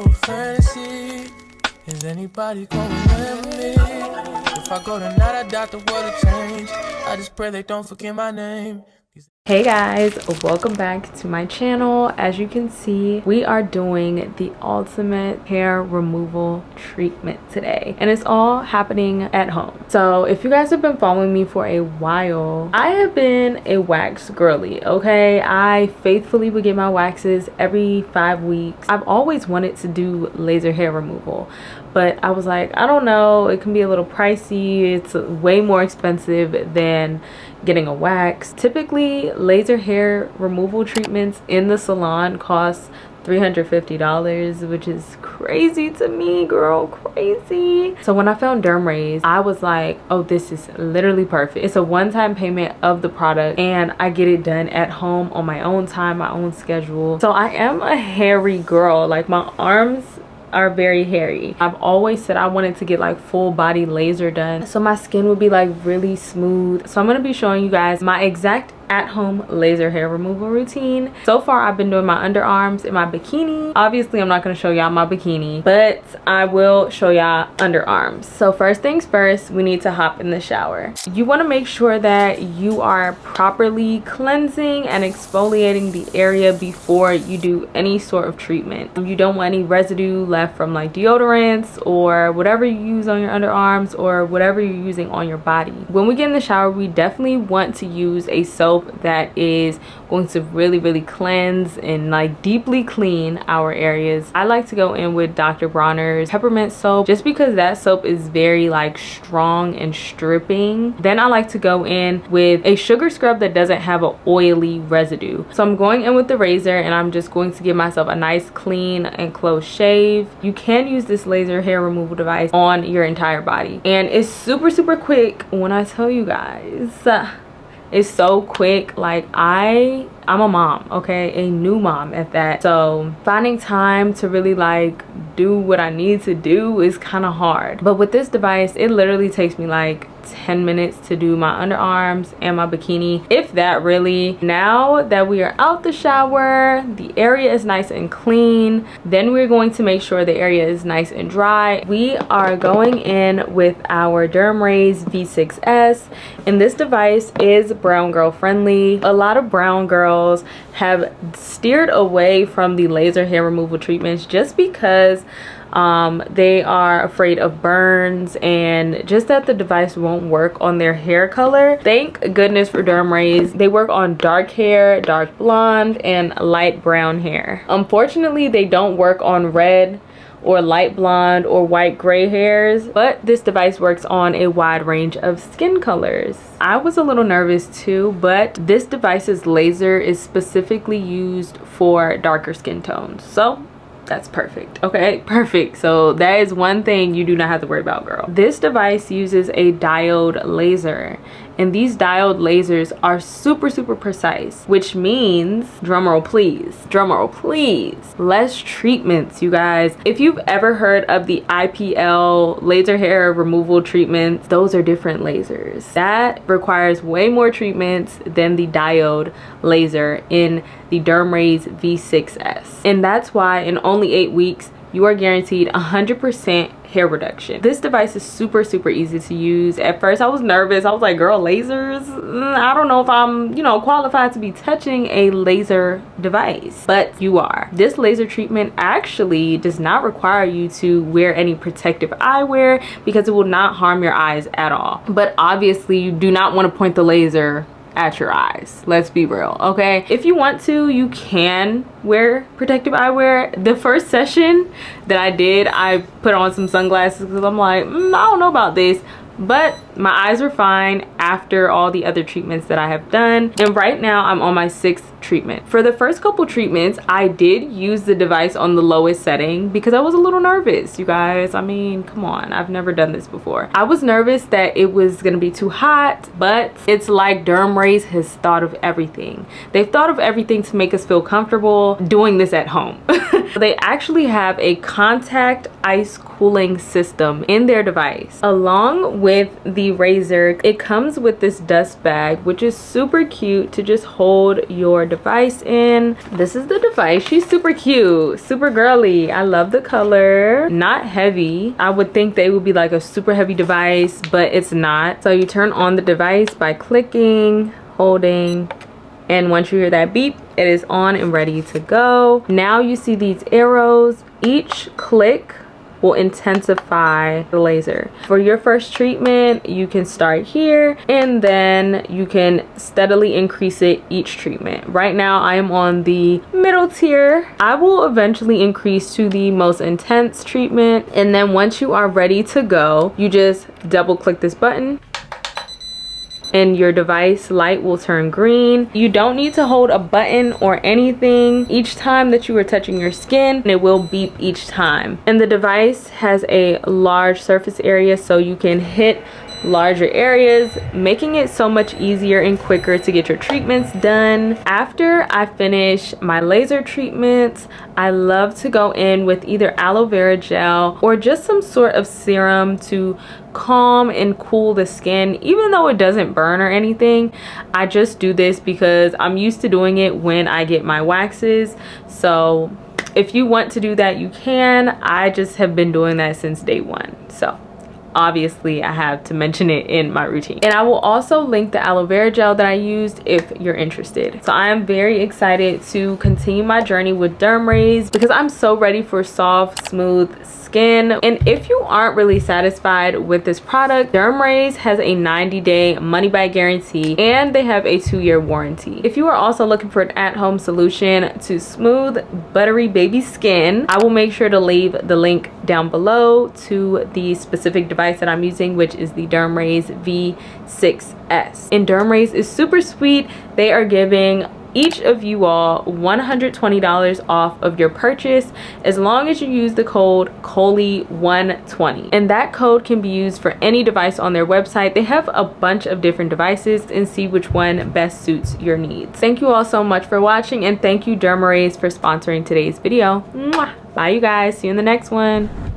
a fantasy. Is anybody gonna remember me? If I go tonight, I doubt the world will change. I just pray they don't forget my name. Hey guys, welcome back to my channel. As you can see, we are doing the ultimate hair removal treatment today, and it's all happening at home. So if you guys have been following me for a while, I have been a wax girly. Okay, I faithfully would get my waxes every 5 weeks. I've always wanted to do laser hair removal, but I was like, I don't know, it can be a little pricey. It's way more expensive than getting a wax. Typically, laser hair removal treatments in the salon cost $350, which is crazy to me, girl, crazy. So when I found DermRays, I was like, oh, this is literally perfect. It's a one-time payment of the product and I get it done at home on my own time, my own schedule. So I am a hairy girl. Like, my arms are very hairy. I've always said I wanted to get like full body laser done so my skin would be like really smooth. So I'm going to be showing you guys my exact at-home laser hair removal routine. So far I've been doing my underarms in my bikini. Obviously I'm not going to show y'all my bikini, but I will show y'all underarms. So first things first, we need to hop in the shower. You want to make sure that you are properly cleansing and exfoliating the area before you do any sort of treatment. You don't want any residue left from like deodorants or whatever you use on your underarms or whatever you're using on your body. When we get in the shower, we definitely want to use a soap that is going to really cleanse and like deeply clean our areas. I like to go in with Dr. Bronner's peppermint soap just because that soap is very like strong and stripping. Then I like to go in with a sugar scrub that doesn't have an oily residue. So I'm going in with the razor and I'm just going to give myself a nice clean and close shave. You can use this laser hair removal device on your entire body and it's super quick. When I tell you guys, it's so quick. Like, I'm a mom, okay, a new mom at that, so finding time to really like do what I need to do is kind of hard. But with this device, it literally takes me like 10 minutes to do my underarms and my bikini, if that really. Now that we are out the shower, the area is nice and clean, then we're going to make sure the area is nice and dry. We are going in with our DermRays V6S, and this device is brown girl friendly. A lot of brown girls have steered away from the laser hair removal treatments just because they are afraid of burns and just that the device won't work on their hair color. Thank goodness for DermRays. They work on dark hair, dark blonde, and light brown hair. Unfortunately, they don't work on red or light blonde or white gray hairs, but this device works on a wide range of skin colors. I was a little nervous too, but this device's laser is specifically used for darker skin tones, so that's perfect. Okay, perfect. So that is one thing you do not have to worry about, girl. This device uses a diode laser, and these diode lasers are super precise, which means, drumroll please, less treatments, you guys. If you've ever heard of the IPL laser hair removal treatments, those are different lasers. That requires way more treatments than the diode laser in the DermRays V6S. And that's why in only 8 weeks, you are guaranteed 100% hair reduction. This device is super easy to use. At first I was nervous. I was like, girl, lasers? I don't know if I'm, you know, qualified to be touching a laser device, but you are. This laser treatment actually does not require you to wear any protective eyewear because it will not harm your eyes at all. But obviously you do not want to point the laser at your eyes. Let's be real, okay? If you want to, you can wear protective eyewear. The first session that I did, I put on some sunglasses because I'm like, I don't know about this. But my eyes were fine after all the other treatments that I have done. And right now I'm on my 6th treatment. For the first couple treatments, I did use the device on the lowest setting because I was a little nervous, you guys. I mean, come on, I've never done this before. I was nervous that it was gonna be too hot, but it's like DermRays has thought of everything. They've thought of everything to make us feel comfortable doing this at home. They actually have a contact ice cooling system in their device, along with the the razor. It comes with this dust bag, which is super cute to just hold your device in. This is the device. She's super cute, super girly. I love the color. Not heavy. I would think they would be like a super heavy device, but it's not. So you turn on the device by clicking, holding, and once you hear that beep, it is on and ready to go. Now you see these arrows. Each click will intensify the laser. For your first treatment, you can start here and then you can steadily increase it each treatment. Right now I am on the middle tier. I will eventually increase to the most intense treatment, and then once you are ready to go, you just double click this button and your device light will turn green. You don't need to hold a button or anything. Each time that you are touching your skin, it will beep each time. And the device has a large surface area, so you can hit larger areas, making it so much easier and quicker to get your treatments done. After I finish my laser treatments, I love to go in with either aloe vera gel or just some sort of serum to calm and cool the skin. Even though it doesn't burn or anything, I just do this because I'm used to doing it when I get my waxes. So if you want to do that, you can. I just have been doing that since day one, so obviously I have to mention it in my routine. And I will also link the aloe vera gel that I used if you're interested. So I am very excited to continue my journey with DermRays because I'm so ready for soft, smooth skin. And if you aren't really satisfied with this product, DermRays has a 90-day money-back guarantee and they have a 2-year warranty. If you are also looking for an at-home solution to smooth, buttery baby skin, I will make sure to leave the link down below to the specific device that I'm using, which is the DermRays V6S. And DermRays is super sweet. They are giving each of you all $120 off of your purchase as long as you use the code CHOLEY120, and that code can be used for any device on their website. They have a bunch of different devices, and see which one best suits your needs. Thank you all so much for watching, and thank you DermRays for sponsoring today's video. Mwah! Bye you guys, see you in the next one.